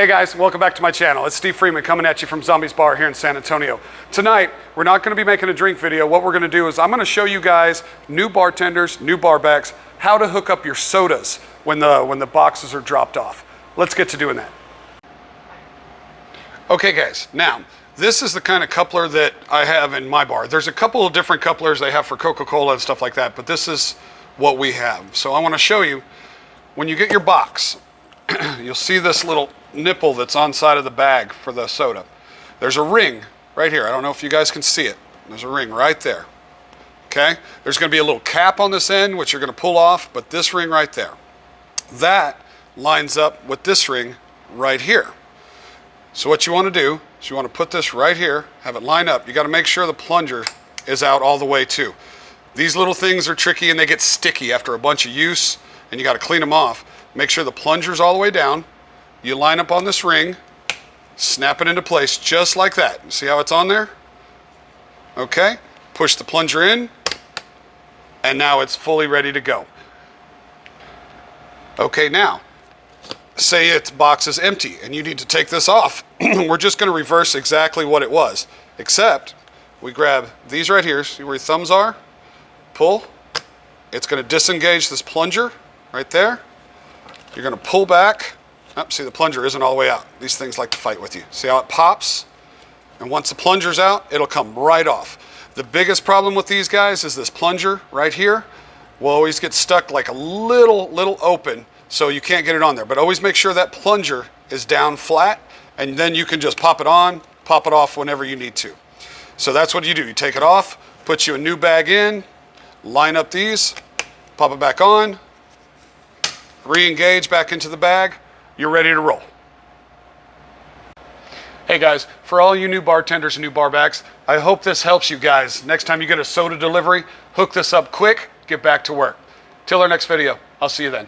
Hey guys, welcome back to my channel. It's Steve Freeman coming at you from Zombies Bar here in San Antonio. Tonight, we're not going to be making a drink video. What we're going to do is I'm going to show you guys, new bartenders, new barbacks, how to hook up your sodas when the boxes are dropped off. Let's get to doing that. Okay guys, now this is the kind of coupler that I have in my bar. There's a couple of different couplers they have for Coca-Cola and stuff like that, but this is what we have. So I want to show you, when you get your box, you'll see this little nipple that's on side of the bag for the soda. There's a ring right here. I don't know if you guys can see it. There's a ring right there. Okay? There's going to be a little cap on this end, which you're going to pull off, but this ring right there, that lines up with this ring right here. So what you want to do is you want to put this right here, have it line up. You got to make sure the plunger is out all the way too. These little things are tricky and they get sticky after a bunch of use, and you got to clean them off. Make sure the plunger's all the way down. You line up on this ring, snap it into place just like that. You see how it's on there? Okay, push the plunger in, and now it's fully ready to go. Okay, now, say its box is empty and you need to take this off. We're just going to reverse exactly what it was, except we grab these right here, see where your thumbs are? Pull. It's going to disengage this plunger right there. You're going to pull back. Oh, see, the plunger isn't all the way out. These things like to fight with you. See how it pops? And once the plunger's out, it'll come right off. The biggest problem with these guys is this plunger right here will always get stuck like a little open, so you can't get it on there. But always make sure that plunger is down flat, and then you can just pop it on, pop it off whenever you need to. So that's what you do. You take it off, put you a new bag in, line up these, pop it back on, re-engage back into the bag. You're ready to roll. Hey guys, for all you new bartenders and new barbacks, I hope this helps you guys. Next time you get a soda delivery, hook this up quick, get back to work. Till our next video, I'll see you then.